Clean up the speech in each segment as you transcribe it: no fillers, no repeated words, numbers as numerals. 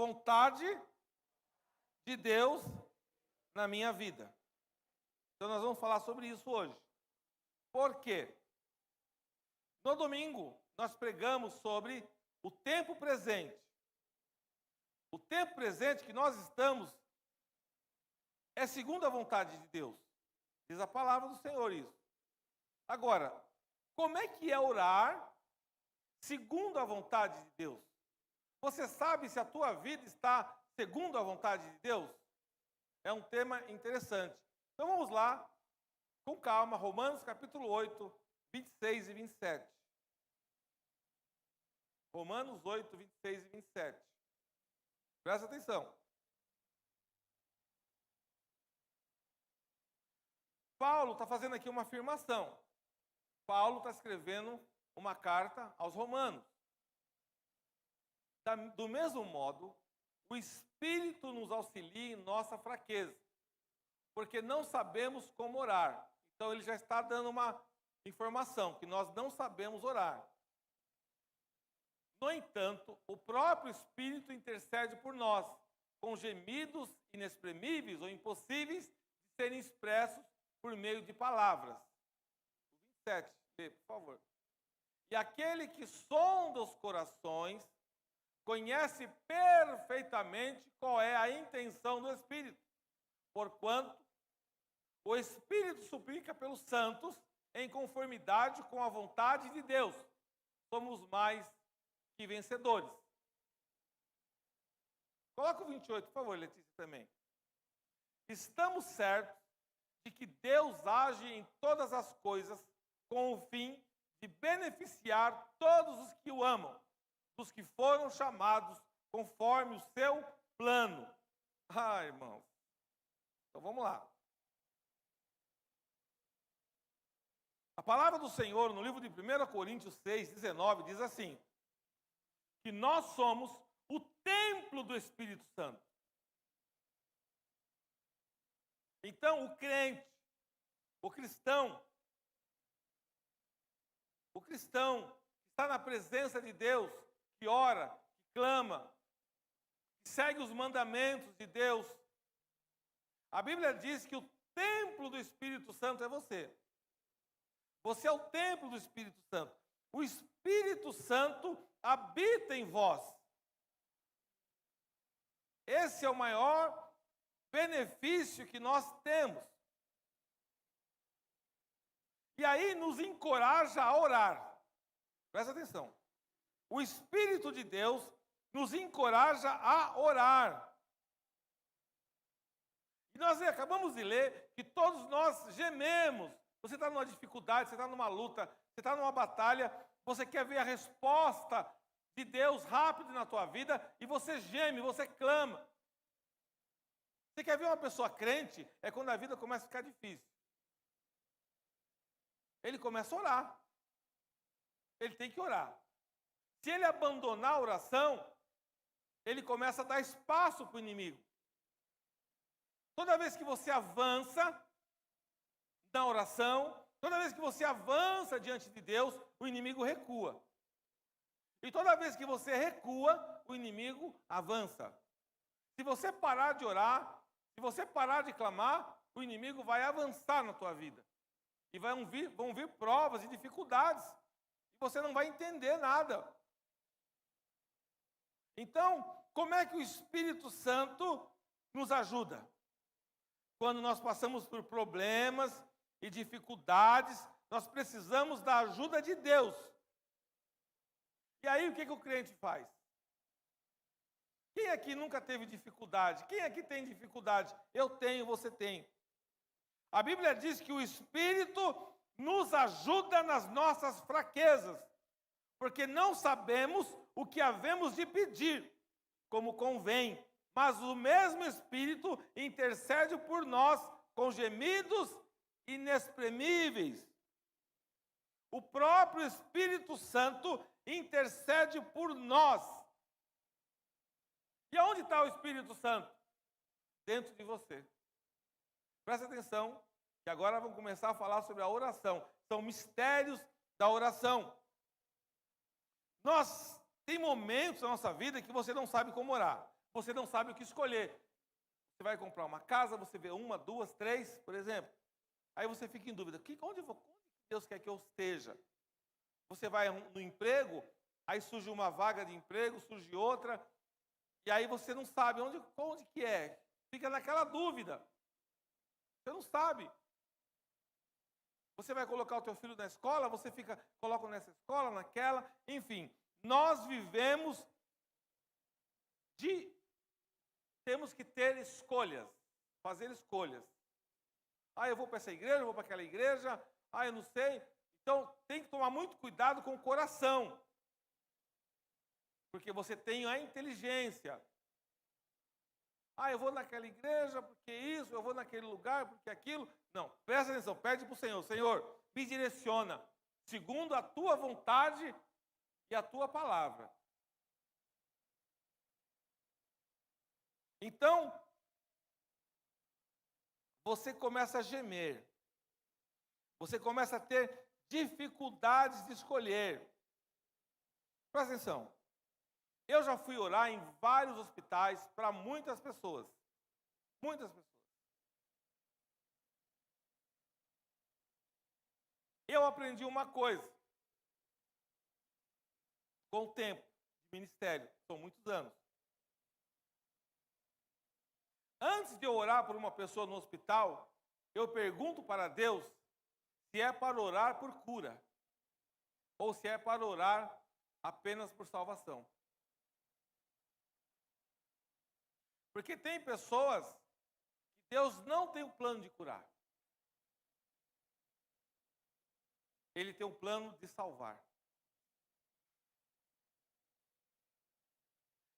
vontade de Deus na minha vida. Então nós vamos falar sobre isso hoje. Por quê? No domingo, nós pregamos sobre o tempo presente. O tempo presente que nós estamos é segundo a vontade de Deus. Diz a palavra do Senhor isso. Agora, como é que é orar segundo a vontade de Deus? Você sabe se a tua vida está segundo a vontade de Deus? É um tema interessante. Então vamos lá, com calma, Romanos capítulo 8, 26 e 27. Romanos 8, 26 e 27. Presta atenção. Paulo está fazendo aqui uma afirmação. Paulo está escrevendo uma carta aos romanos. Do mesmo modo, o Espírito nos auxilia em nossa fraqueza, porque não sabemos como orar. Então ele já está dando uma informação, que nós não sabemos orar. No entanto, o próprio Espírito intercede por nós, com gemidos inexprimíveis ou impossíveis de serem expressos por meio de palavras. 27, por favor. E aquele que sonda os corações conhece perfeitamente qual é a intenção do Espírito, porquanto o Espírito suplica pelos santos em conformidade com a vontade de Deus. Somos mais que vencedores. Coloca o 28, por favor, Letícia, também. Estamos certos de que Deus age em todas as coisas com o fim de beneficiar todos os que o amam, dos que foram chamados conforme o seu plano. Irmãos. Então vamos lá. A palavra do Senhor no livro de 1 Coríntios 6, 19 diz assim: que nós somos o templo do Espírito Santo. Então, o crente, o cristão que está na presença de Deus, que ora, que clama, que segue os mandamentos de Deus, a Bíblia diz que o templo do Espírito Santo é você. Você é o templo do Espírito Santo. O Espírito Santo habita em vós. Esse é o maior benefício que nós temos. E aí nos encoraja a orar. Presta atenção. O Espírito de Deus nos encoraja a orar. E nós acabamos de ler que todos nós gememos. Você está numa dificuldade, você está numa luta, você está numa batalha, você quer ver a resposta de Deus rápido na tua vida e você geme, você clama. Você quer ver uma pessoa crente? É quando a vida começa a ficar difícil. Ele começa a orar. Ele tem que orar. Se ele abandonar a oração, ele começa a dar espaço para o inimigo. Toda vez que você avança na oração, toda vez que você avança diante de Deus, o inimigo recua. E toda vez que você recua, o inimigo avança. Se você parar de orar, se você parar de clamar, o inimigo vai avançar na tua vida. E vão vir provas e dificuldades. E você não vai entender nada. Então, como é que o Espírito Santo nos ajuda? Quando nós passamos por problemas e dificuldades, nós precisamos da ajuda de Deus. E aí, o que o crente faz? Quem aqui nunca teve dificuldade? Quem aqui tem dificuldade? Eu tenho, você tem. A Bíblia diz que o Espírito nos ajuda nas nossas fraquezas, porque não sabemos o que havemos de pedir, como convém, mas o mesmo Espírito intercede por nós com gemidos inexprimíveis. O próprio Espírito Santo intercede por nós. E onde está o Espírito Santo? Dentro de você. Presta atenção, que agora vamos começar a falar sobre a oração. São mistérios da oração. Tem momentos na nossa vida que você não sabe como orar. você não sabe o que escolher. Você vai comprar uma casa, você vê uma, duas, três, por exemplo. Aí você fica em dúvida, onde Deus quer que eu esteja? Você vai no emprego, aí surge uma vaga de emprego, surge outra, e aí você não sabe onde que é. Fica naquela dúvida. Você não sabe. Você vai colocar o teu filho na escola, você coloca nessa escola, naquela, enfim. Nós vivemos temos que ter escolhas, fazer escolhas. Eu vou para essa igreja, eu vou para aquela igreja, eu não sei. Então, tem que tomar muito cuidado com o coração. Porque você tem a inteligência. Eu vou naquela igreja, porque isso, eu vou naquele lugar, porque aquilo. Não, presta atenção, pede para o Senhor. Senhor, me direciona segundo a tua vontade e a tua palavra. Então, você começa a gemer. Você começa a ter dificuldades de escolher. Presta atenção. Eu já fui orar em vários hospitais para muitas pessoas. Muitas pessoas. Eu aprendi uma coisa. Com o tempo de ministério, são muitos anos. Antes de eu orar por uma pessoa no hospital, eu pergunto para Deus se é para orar por cura ou se é para orar apenas por salvação. Porque tem pessoas que Deus não tem o plano de curar. Ele tem um plano de salvar.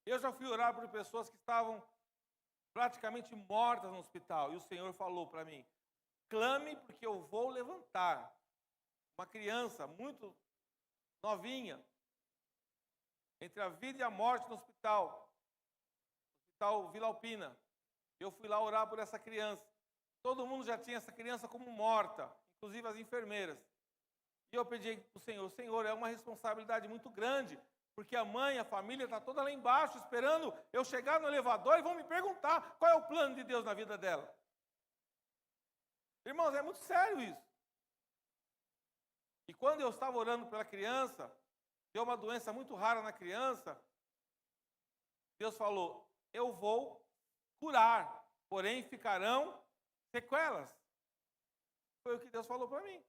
Eu já fui orar por pessoas que estavam praticamente mortas no hospital. E o Senhor falou para mim, clame porque eu vou levantar. Uma criança muito novinha, entre a vida e a morte no hospital Vila Alpina. Eu fui lá orar por essa criança. Todo mundo já tinha essa criança como morta, inclusive as enfermeiras. E eu pedi para o Senhor, Senhor, é uma responsabilidade muito grande, porque a mãe, a família está toda lá embaixo, esperando eu chegar no elevador e vão me perguntar qual é o plano de Deus na vida dela. Irmãos, é muito sério isso. E quando eu estava orando pela criança, deu uma doença muito rara na criança, Deus falou, eu vou curar, porém ficarão sequelas. Foi o que Deus falou para mim.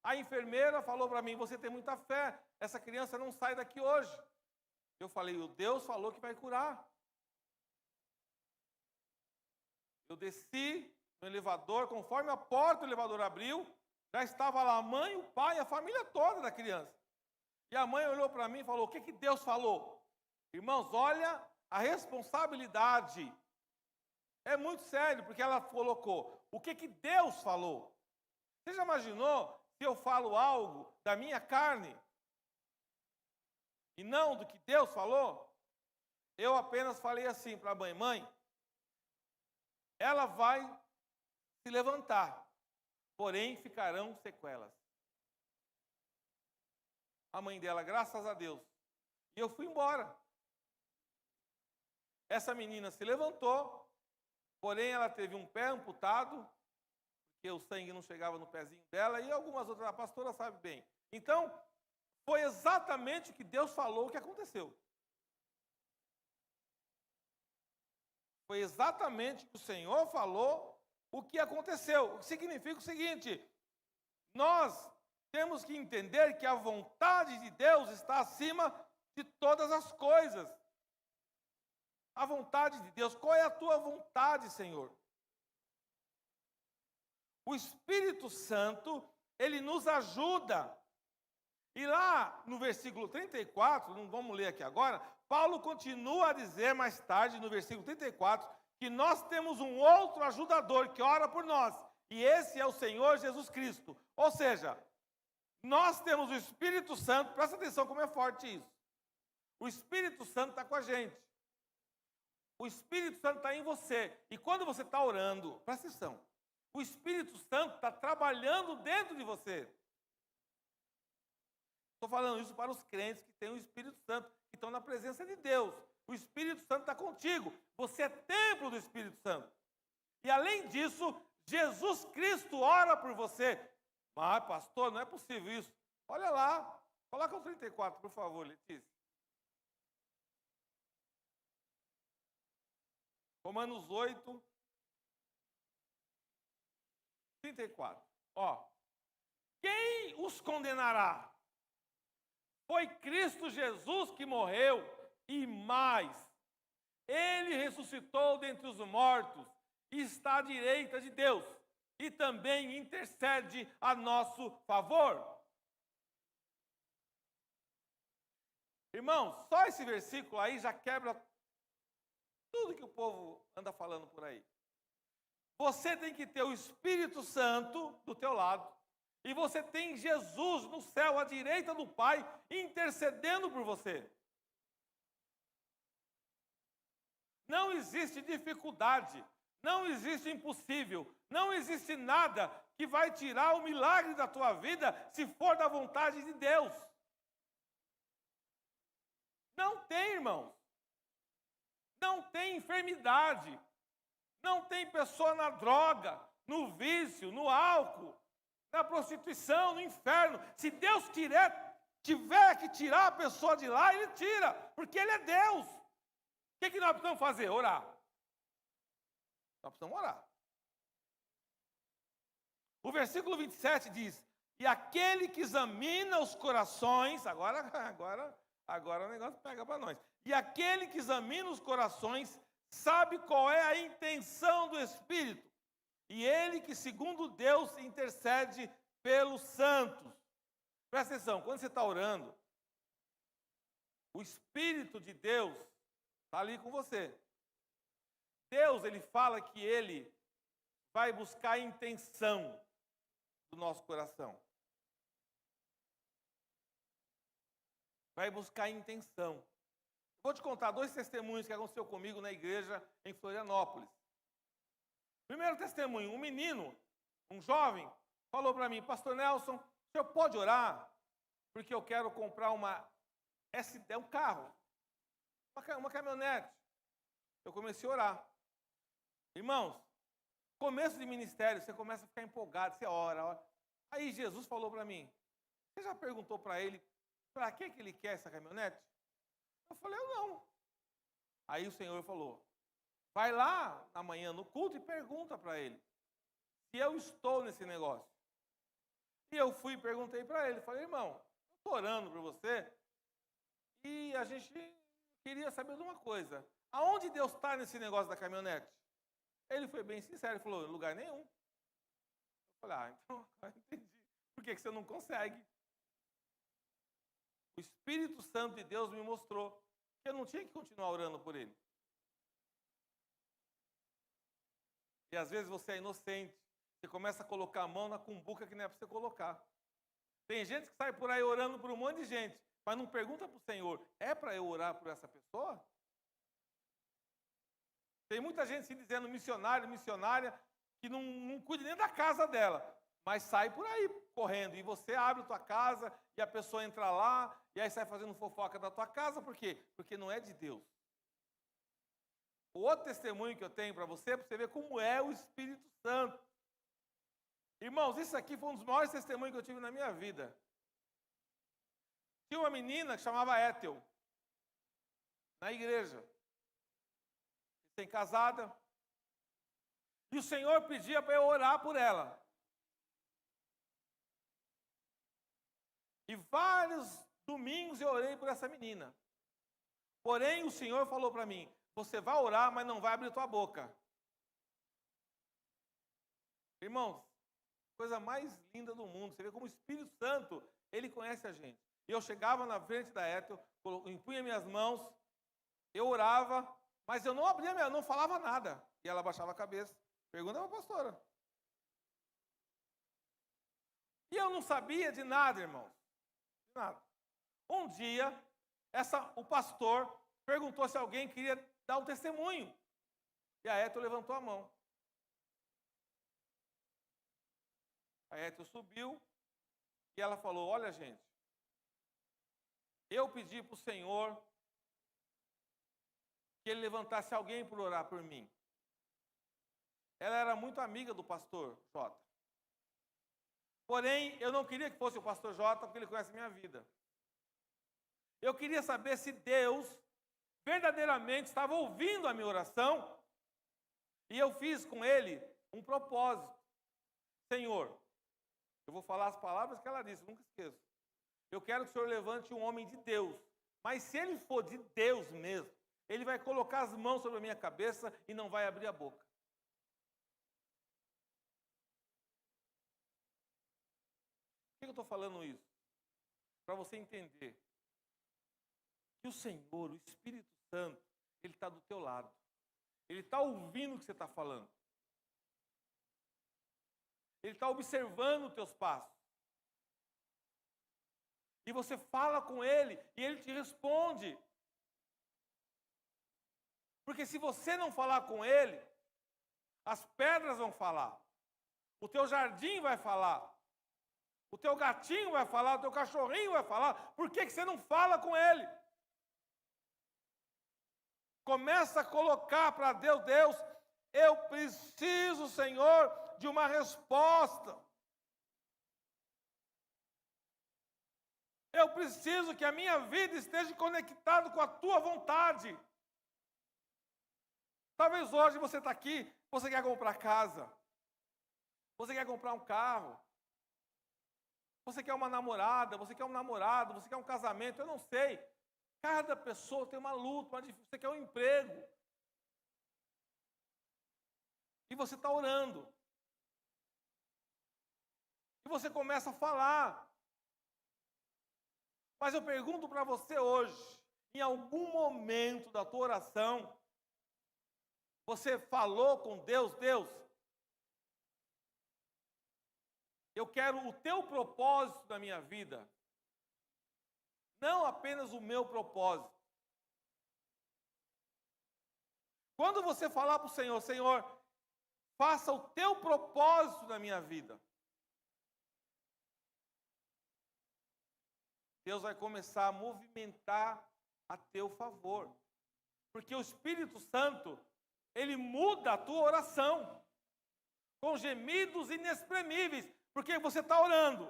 A enfermeira falou para mim, você tem muita fé, essa criança não sai daqui hoje. Eu falei, o Deus falou que vai curar. Eu desci no elevador, conforme a porta do elevador abriu, já estava lá a mãe, o pai, a família toda da criança. E a mãe olhou para mim e falou, o que Deus falou? Irmãos, olha a responsabilidade. É muito sério, porque ela colocou, o que Deus falou? Você já imaginou se eu falo algo da minha carne e não do que Deus falou? Eu apenas falei assim para a mãe, mãe, ela vai se levantar, porém ficarão sequelas. A mãe dela, graças a Deus. E eu fui embora. Essa menina se levantou, porém ela teve um pé amputado, porque o sangue não chegava no pezinho dela, e algumas outras, a pastora sabe bem. Então, foi exatamente o que Deus falou que aconteceu. Foi exatamente o que o Senhor falou o que aconteceu. O que significa o seguinte, nós temos que entender que a vontade de Deus está acima de todas as coisas. A vontade de Deus. Qual é a tua vontade, Senhor? O Espírito Santo, ele nos ajuda. E lá no versículo 34, não vamos ler aqui agora, Paulo continua a dizer mais tarde, no versículo 34, que nós temos um outro ajudador que ora por nós. E esse é o Senhor Jesus Cristo. Ou seja, nós temos o Espírito Santo, presta atenção como é forte isso. O Espírito Santo está com a gente. O Espírito Santo está em você. E quando você está orando, presta atenção, o Espírito Santo está trabalhando dentro de você. Estou falando isso para os crentes que têm o Espírito Santo, que estão na presença de Deus. O Espírito Santo está contigo. Você é templo do Espírito Santo. E além disso, Jesus Cristo ora por você. Mas, pastor, não é possível isso. Olha lá. Coloca o 34, por favor, Letícia. Romanos 8, 34. Ó. Quem os condenará? Foi Cristo Jesus que morreu, e mais, ele ressuscitou dentre os mortos e está à direita de Deus, e também intercede a nosso favor. Irmãos, só esse versículo aí já quebra tudo que o povo anda falando por aí. Você tem que ter o Espírito Santo do teu lado, e você tem Jesus no céu, à direita do Pai, intercedendo por você. Não existe dificuldade, não existe impossível, não existe nada que vai tirar o milagre da tua vida se for da vontade de Deus. Não tem, irmãos. Não tem enfermidade. Não tem pessoa na droga, no vício, no álcool, na prostituição, no inferno. Se Deus tiver que tirar a pessoa de lá, Ele tira, porque Ele é Deus. O que nós precisamos fazer? Orar. Nós precisamos orar. O versículo 27 diz: e aquele que examina os corações, agora o negócio pega para nós. E aquele que examina os corações sabe qual é a intenção do Espírito. E ele que, segundo Deus, intercede pelos santos. Presta atenção, quando você está orando, o Espírito de Deus está ali com você. Deus, Ele fala que Ele vai buscar a intenção do nosso coração. Vai buscar a intenção. Vou te contar 2 testemunhos que aconteceu comigo na igreja em Florianópolis. Primeiro testemunho, um menino, um jovem, falou para mim: pastor Nelson, o senhor pode orar? Porque eu quero comprar um carro, uma caminhonete. Eu comecei a orar. Irmãos, começo de ministério, você começa a ficar empolgado, você ora. Aí Jesus falou para mim: você já perguntou para ele para que ele quer essa caminhonete? Eu falei: eu não. Aí o Senhor falou: vai lá amanhã no culto e pergunta para ele se eu estou nesse negócio. E eu fui e perguntei para ele, falei: irmão, eu estou orando por você e a gente queria saber de uma coisa. Aonde Deus está nesse negócio da caminhonete? Ele foi bem sincero, ele falou: em lugar nenhum. Eu falei: então, entendi. Por que você não consegue? O Espírito Santo de Deus me mostrou que eu não tinha que continuar orando por ele. E às vezes você é inocente. Você começa a colocar a mão na cumbuca que não é para você colocar. Tem gente que sai por aí orando por um monte de gente, mas não pergunta para o Senhor: é para eu orar por essa pessoa? Tem muita gente se dizendo missionário, missionária, que não cuida nem da casa dela, mas sai por aí correndo. E você abre a tua casa e a pessoa entra lá, e aí sai fazendo fofoca da tua casa. Por quê? Porque não é de Deus. O outro testemunho que eu tenho para você ver como é o Espírito Santo. Irmãos, isso aqui foi um dos maiores testemunhos que eu tive na minha vida. Tinha uma menina que chamava Ethel, na igreja, recém-casada, e o Senhor pedia para eu orar por ela. E vários domingos eu orei por essa menina. Porém, o Senhor falou para mim: você vai orar, mas não vai abrir tua boca. Irmãos, coisa mais linda do mundo. Você vê como o Espírito Santo, Ele conhece a gente. E eu chegava na frente da Ethel, impunha minhas mãos, eu orava, mas eu não abria não falava nada. E ela baixava a cabeça. Pergunta para a pastora. E eu não sabia de nada, irmãos. De nada. Um dia, o pastor perguntou se alguém queria dar um testemunho. E a Ethel levantou a mão. A Ethel subiu e ela falou: olha, gente, eu pedi para o Senhor que ele levantasse alguém para orar por mim. Ela era muito amiga do pastor Jota. Porém, eu não queria que fosse o pastor Jota, porque ele conhece a minha vida. Eu queria saber se Deus verdadeiramente estava ouvindo a minha oração, e eu fiz com ele um propósito. Senhor, eu vou falar as palavras que ela disse, nunca esqueço. Eu quero que o Senhor levante um homem de Deus, mas se ele for de Deus mesmo, ele vai colocar as mãos sobre a minha cabeça e não vai abrir a boca. Por que eu estou falando isso? Para você entender que o Senhor, o Espírito Santo, ele está do teu lado. Ele está ouvindo o que você está falando. Ele está observando os teus passos. E você fala com ele e ele te responde. Porque se você não falar com ele, as pedras vão falar. O teu jardim vai falar. O teu gatinho vai falar, o teu cachorrinho vai falar. Por que você não fala com ele? Começa a colocar para Deus, Deus, eu preciso, Senhor, de uma resposta. Eu preciso que a minha vida esteja conectada com a tua vontade. Talvez hoje você está aqui, você quer comprar casa. Você quer comprar um carro. Você quer uma namorada, você quer um namorado, você quer um casamento, eu não sei. Cada pessoa tem uma luta, você quer um emprego. E você está orando. E você começa a falar. Mas eu pergunto para você hoje, em algum momento da tua oração, você falou com Deus, Deus, eu quero o teu propósito na minha vida. Não apenas o meu propósito. Quando você falar para o Senhor, Senhor, faça o teu propósito na minha vida. Deus vai começar a movimentar a teu favor. Porque o Espírito Santo, ele muda a tua oração. Com gemidos inexprimíveis. Porque você está orando.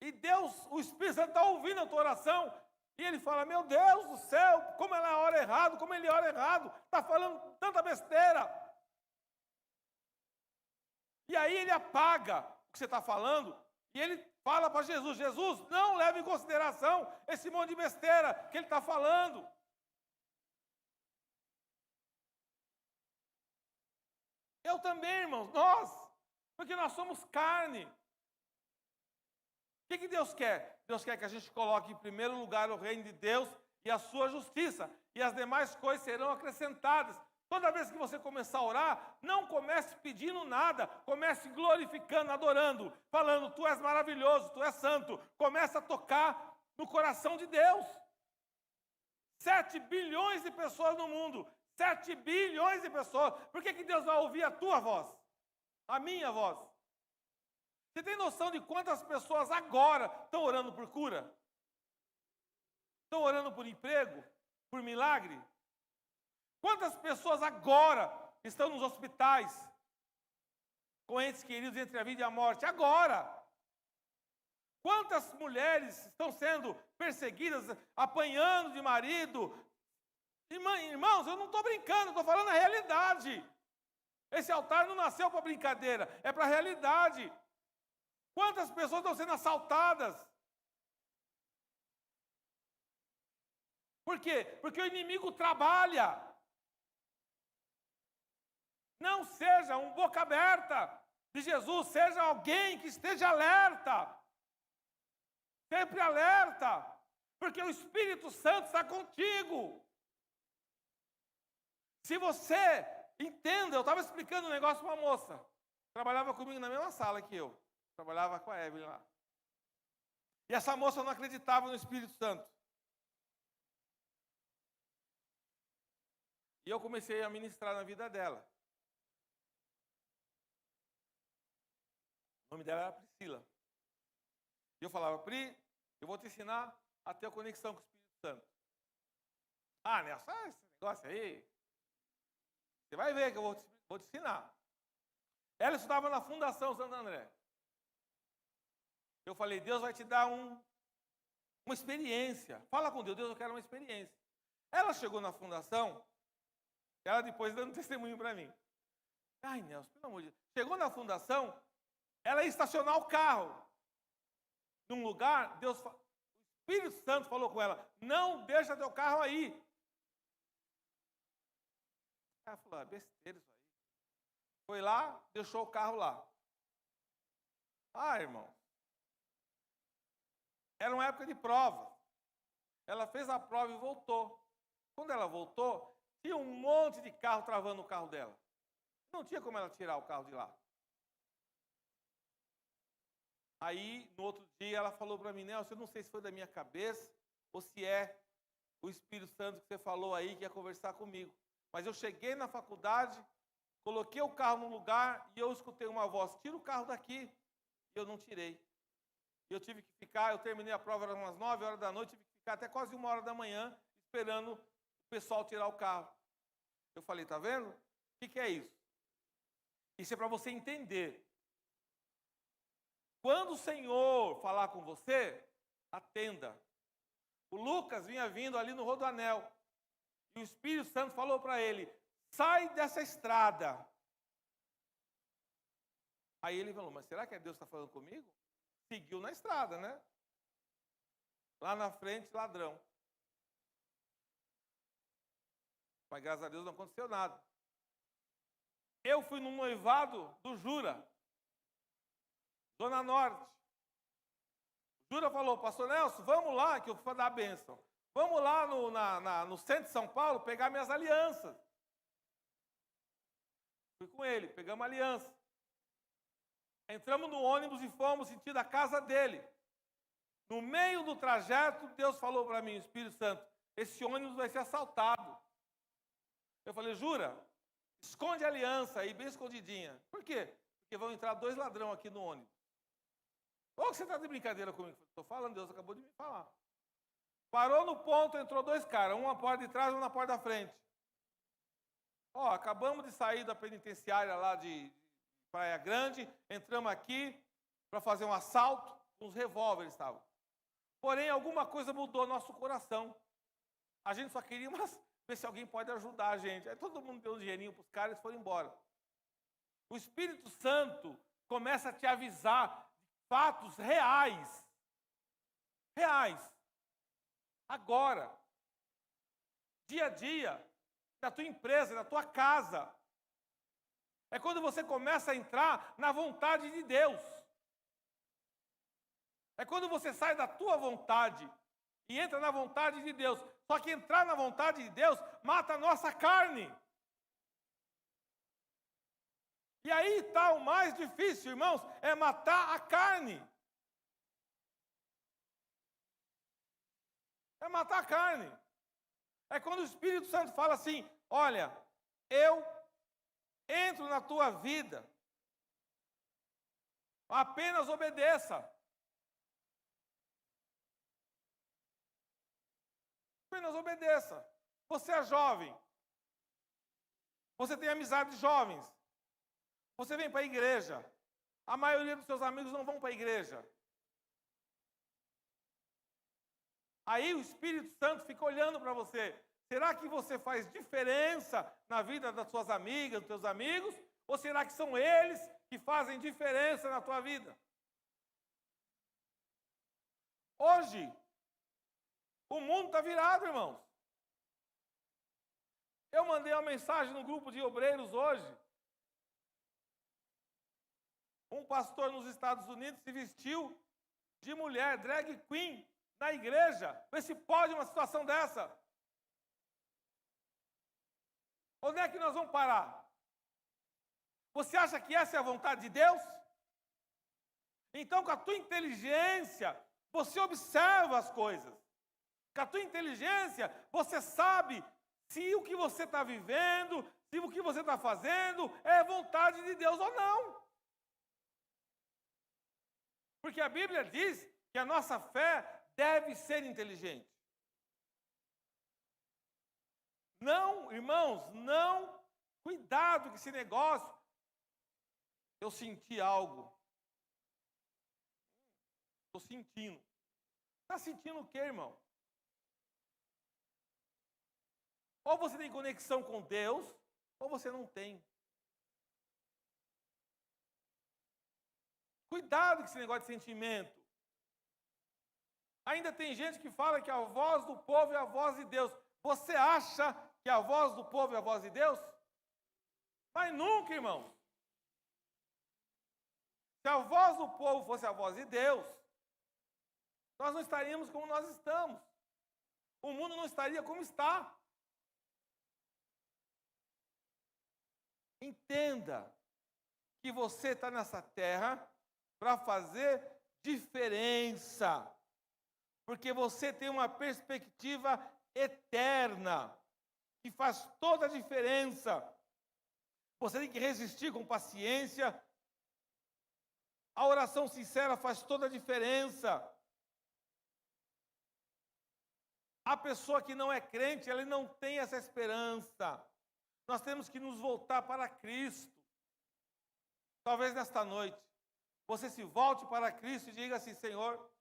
E Deus, o Espírito Santo está ouvindo a tua oração. E ele fala, meu Deus do céu, como ela ora errado, como ele ora errado. Está falando tanta besteira. E aí ele apaga o que você está falando. E ele fala para Jesus, Jesus, não leve em consideração esse monte de besteira que ele está falando. Eu também, irmãos, nós, porque nós somos carne. O que Deus quer? Deus quer que a gente coloque em primeiro lugar o reino de Deus e a sua justiça, e as demais coisas serão acrescentadas. Toda vez que você começar a orar, não comece pedindo nada, comece glorificando, adorando, falando, tu és maravilhoso, tu és santo. Comece a tocar no coração de Deus. 7 bilhões de pessoas no mundo, 7 bilhões de pessoas. Por que Deus vai ouvir a tua voz? A minha voz? Você tem noção de quantas pessoas agora estão orando por cura? Estão orando por emprego? Por milagre? Quantas pessoas agora estão nos hospitais? Com entes queridos entre a vida e a morte? Agora! Quantas mulheres estão sendo perseguidas, apanhando de marido? Irmãos, eu não estou brincando, estou falando a realidade. Esse altar não nasceu para brincadeira, é para a realidade. Quantas pessoas estão sendo assaltadas? Por quê? Porque o inimigo trabalha. Não seja um boca aberta de Jesus, seja alguém que esteja alerta. Sempre alerta. Porque o Espírito Santo está contigo. Se você entenda, eu estava explicando um negócio para uma moça. Trabalhava comigo na mesma sala que eu. Trabalhava com a Evelyn lá. E essa moça não acreditava no Espírito Santo. E eu comecei a ministrar na vida dela. O nome dela era Priscila. E eu falava, Pri, eu vou te ensinar a ter a conexão com o Espírito Santo. Ah, Nelson, esse negócio aí, você vai ver que eu vou te ensinar. Ela estudava na Fundação Santo André. Eu falei, Deus vai te dar uma experiência. Fala com Deus, Deus, eu quero uma experiência. Ela chegou na fundação, ela depois dando testemunho para mim. Ai, Nelson, pelo amor de Deus. Chegou na fundação, ela ia estacionar o carro. Num lugar, o Espírito Santo falou com ela, não deixa teu carro aí. Ela falou, besteira isso aí. Foi lá, deixou o carro lá. Ah, irmão. Era uma época de prova. Ela fez a prova e voltou. Quando ela voltou, tinha um monte de carro travando o carro dela. Não tinha como ela tirar o carro de lá. Aí, no outro dia, ela falou para mim, Nelson, eu não sei se foi da minha cabeça ou se é o Espírito Santo que você falou aí que ia conversar comigo. Mas eu cheguei na faculdade, coloquei o carro no lugar e eu escutei uma voz, tira o carro daqui. E eu não tirei. Eu tive que ficar, eu terminei a prova, eram umas 9 horas da noite, tive que ficar até quase 1 hora da manhã, esperando o pessoal tirar o carro. Eu falei, tá vendo? O que é isso? Isso é para você entender. Quando o Senhor falar com você, atenda. O Lucas vinha vindo ali no Rodoanel. E o Espírito Santo falou para ele, sai dessa estrada. Aí ele falou, mas será que é Deus que está falando comigo? Seguiu na estrada, né? Lá na frente, ladrão. Mas graças a Deus não aconteceu nada. Eu fui num noivado do Jura, Zona Norte. O Jura falou, pastor Nelson, vamos lá que eu vou dar a bênção. Vamos lá no centro de São Paulo pegar minhas alianças. Fui com ele, pegamos a aliança. Entramos no ônibus e fomos sentido a casa dele. No meio do trajeto, Deus falou para mim, o Espírito Santo, esse ônibus vai ser assaltado. Eu falei, jura? Esconde a aliança aí, bem escondidinha. Por quê? Porque vão entrar 2 ladrões aqui no ônibus. Ou você está de brincadeira comigo? Estou falando, Deus acabou de me falar. Parou no ponto, entrou 2 caras, um na porta de trás e um na porta da frente. Ó, acabamos de sair da penitenciária lá de Praia Grande, entramos aqui para fazer um assalto, uns revólveres estavam. Porém, alguma coisa mudou nosso coração. A gente só queria ver se alguém pode ajudar a gente. Aí todo mundo deu um dinheirinho para os caras e foram embora. O Espírito Santo começa a te avisar de fatos reais. Reais. Agora. Dia a dia. Na tua empresa, na tua casa. É quando você começa a entrar na vontade de Deus. É quando você sai da tua vontade e entra na vontade de Deus. Só que entrar na vontade de Deus mata a nossa carne. E aí está o mais difícil, irmãos, é matar a carne. É matar a carne. É quando o Espírito Santo fala assim, olha, eu entro na tua vida, apenas obedeça. Apenas obedeça. Você é jovem. Você tem amizade de jovens. Você vem para a igreja. A maioria dos seus amigos não vão para a igreja. Aí o Espírito Santo fica olhando para você. Será que você faz diferença na vida das suas amigas, dos seus amigos? Ou será que são eles que fazem diferença na tua vida? Hoje, o mundo está virado, irmãos. Eu mandei uma mensagem no grupo de obreiros hoje. Um pastor nos Estados Unidos se vestiu de mulher, drag queen, na igreja. Vê se pode uma situação dessa. Onde é que nós vamos parar? Você acha que essa é a vontade de Deus? Então, com a tua inteligência, você observa as coisas. Com a tua inteligência, você sabe se o que você está vivendo, se o que você está fazendo é vontade de Deus ou não. Porque a Bíblia diz que a nossa fé deve ser inteligente. Não, irmãos, não. Cuidado com esse negócio. Eu senti algo. Estou sentindo. Está sentindo o quê, irmão? Ou você tem conexão com Deus, ou você não tem. Cuidado com esse negócio de sentimento. Ainda tem gente que fala que a voz do povo é a voz de Deus. Você acha que a voz do povo é a voz de Deus? Mas nunca, irmãos. Se a voz do povo fosse a voz de Deus, nós não estaríamos como nós estamos. O mundo não estaria como está. Entenda que você está nessa terra para fazer diferença. Porque você tem uma perspectiva eterna, que faz toda a diferença. Você tem que resistir com paciência. A oração sincera faz toda a diferença. A pessoa que não é crente, ela não tem essa esperança. Nós temos que nos voltar para Cristo. Talvez nesta noite, você se volte para Cristo e diga assim: Senhor,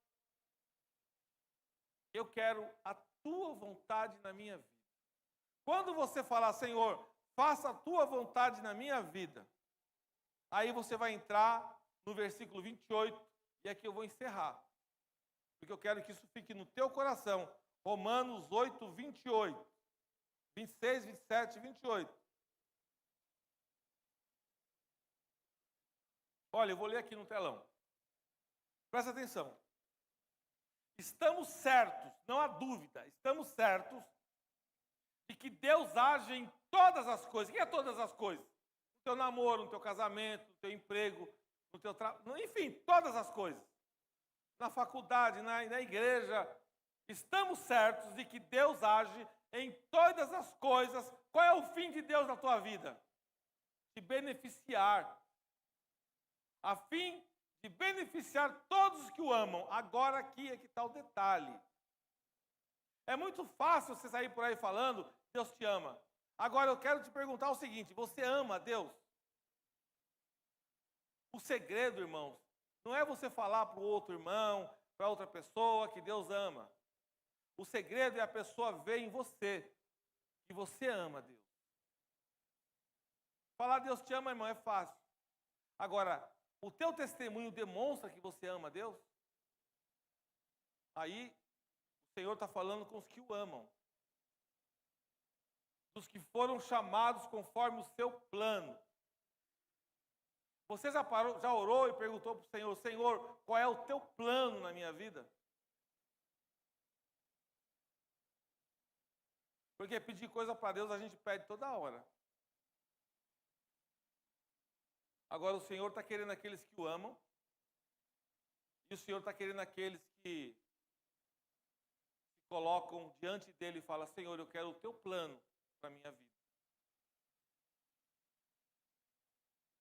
eu quero a tua vontade na minha vida. Quando você falar, Senhor, faça a tua vontade na minha vida, aí você vai entrar no versículo 28, e aqui eu vou encerrar, porque eu quero que isso fique no teu coração. Romanos 8, 28, 26, 27 e 28. Olha, eu vou ler aqui no telão. Presta atenção. Estamos certos, não há dúvida, estamos certos de que Deus age em todas as coisas. O que é todas as coisas? No teu namoro, no teu casamento, no teu emprego, no teu trabalho, enfim, todas as coisas. Na faculdade, na igreja. Estamos certos de que Deus age em todas as coisas. Qual é o fim de Deus na tua vida? Te beneficiar. A fim de beneficiar todos que o amam. Agora aqui é que está o detalhe. É muito fácil você sair por aí falando, Deus te ama. Agora eu quero te perguntar o seguinte: você ama a Deus? O segredo, irmãos, não é você falar para o outro irmão, para outra pessoa que Deus ama. O segredo é a pessoa ver em você que você ama a Deus. Falar Deus te ama, irmão, é fácil. Agora, o teu testemunho demonstra que você ama a Deus? Aí, o Senhor está falando com os que o amam. Dos que foram chamados conforme o seu plano. Você já orou e perguntou para o Senhor: Senhor, qual é o teu plano na minha vida? Porque pedir coisa para Deus a gente pede toda hora. Agora o Senhor está querendo aqueles que o amam. E o Senhor está querendo aqueles que se colocam diante dele e falam: Senhor, eu quero o teu plano para a minha vida.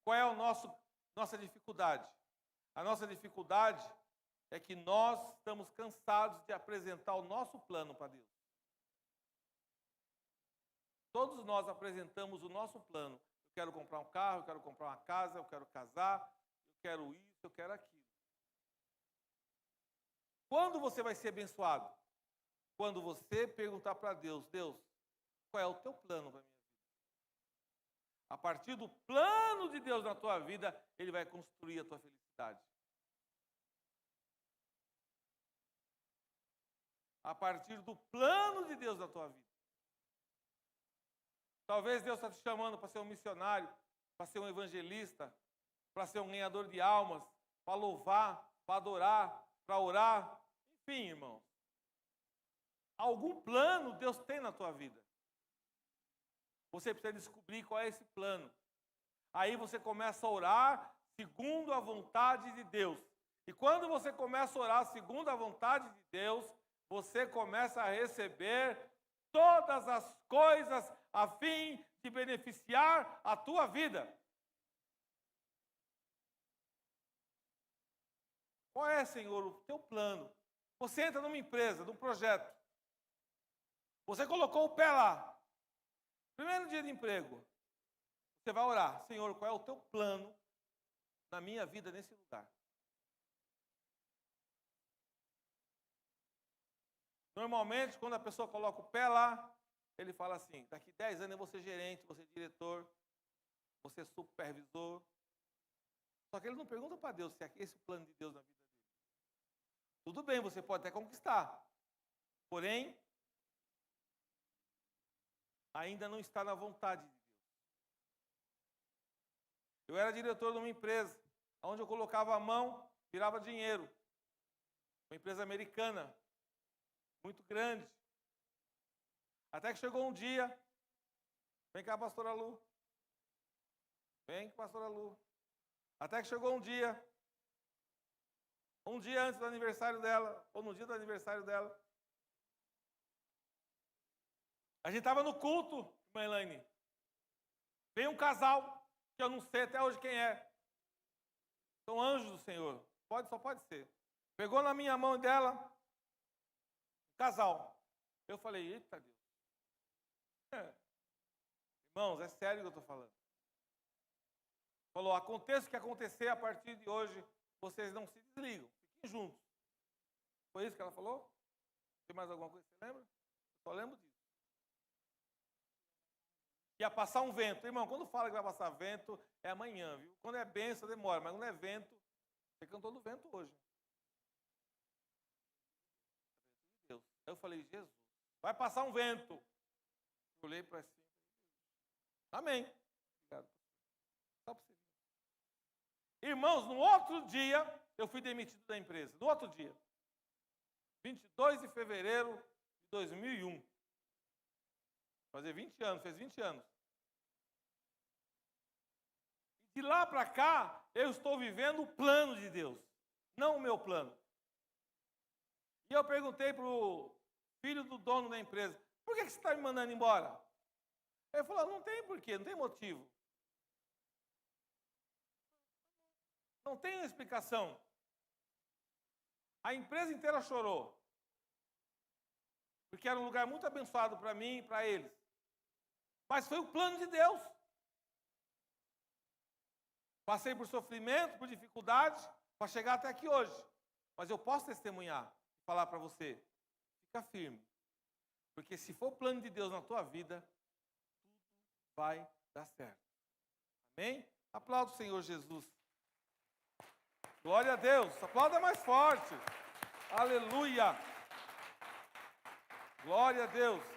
Qual é a nossa dificuldade? A nossa dificuldade é que nós estamos cansados de apresentar o nosso plano para Deus. Todos nós apresentamos o nosso plano. Eu quero comprar um carro, eu quero comprar uma casa, eu quero casar, eu quero isso, eu quero aquilo. Quando você vai ser abençoado? Quando você perguntar para Deus: Deus, qual é o teu plano para a minha vida? A partir do plano de Deus na tua vida, Ele vai construir a tua felicidade. A partir do plano de Deus na tua vida. Talvez Deus está te chamando para ser um missionário, para ser um evangelista, para ser um ganhador de almas, para louvar, para adorar, para orar. Enfim, irmão. Algum plano Deus tem na tua vida. Você precisa descobrir qual é esse plano. Aí você começa a orar segundo a vontade de Deus. E quando você começa a orar segundo a vontade de Deus, você começa a receber todas as coisas a fim de beneficiar a tua vida. Qual é, Senhor, o teu plano? Você entra numa empresa, num projeto. Você colocou o pé lá. primeiro dia de emprego, você vai orar: Senhor, qual é o teu plano na minha vida nesse lugar? Normalmente, quando a pessoa coloca o pé lá, ele fala assim: daqui 10 anos eu vou ser gerente, vou ser diretor, vou ser supervisor. Só que ele não pergunta para Deus se é esse o plano de Deus na vida dele. Tudo bem, você pode até conquistar, porém, ainda não está na vontade de Deus. Eu era diretor de uma empresa, onde eu colocava a mão, virava dinheiro. Uma empresa americana, muito grande. Até que chegou um dia, vem cá, pastora Lu. Vem, pastora Lu. Até que chegou um dia antes do aniversário dela, ou no dia do aniversário dela. A gente estava no culto, irmã Elaine. Veio um casal, que eu não sei até hoje quem é. São anjos do Senhor. Só pode ser. Pegou na minha mão dela, um casal. Eu falei: eita Deus. Irmãos, é sério que eu estou falando. Falou: aconteça o que acontecer, a partir de hoje, vocês não se desligam. Fiquem juntos. Foi isso que ela falou? Tem mais alguma coisa que você lembra? Eu só lembro disso. Ia passar um vento. Irmão, quando fala que vai passar vento, é amanhã, viu? Quando é bênção, demora. Mas quando é vento, você cantou no vento hoje. Deus. Aí eu falei: Jesus, vai passar um vento. Eu olhei para cima. Amém. Obrigado. Só para você ver. Irmãos, no outro dia, eu fui demitido da empresa. No outro dia. 22 de fevereiro de 2001. Fazer 20 anos, fez 20 anos. E de lá para cá, eu estou vivendo o plano de Deus, não o meu plano. E eu perguntei para o filho do dono da empresa: por que você está me mandando embora? Ele falou: não tem porquê, não tem motivo. Não tem explicação. A empresa inteira chorou. Porque era um lugar muito abençoado para mim e para eles. Mas foi o plano de Deus. Passei por sofrimento, por dificuldades, para chegar até aqui hoje. Mas eu posso testemunhar e falar para você: fica firme. Porque se for o plano de Deus na tua vida, tudo vai dar certo. Amém? Aplauda o Senhor Jesus. Glória a Deus. Aplauda mais forte. Aleluia. Glória a Deus.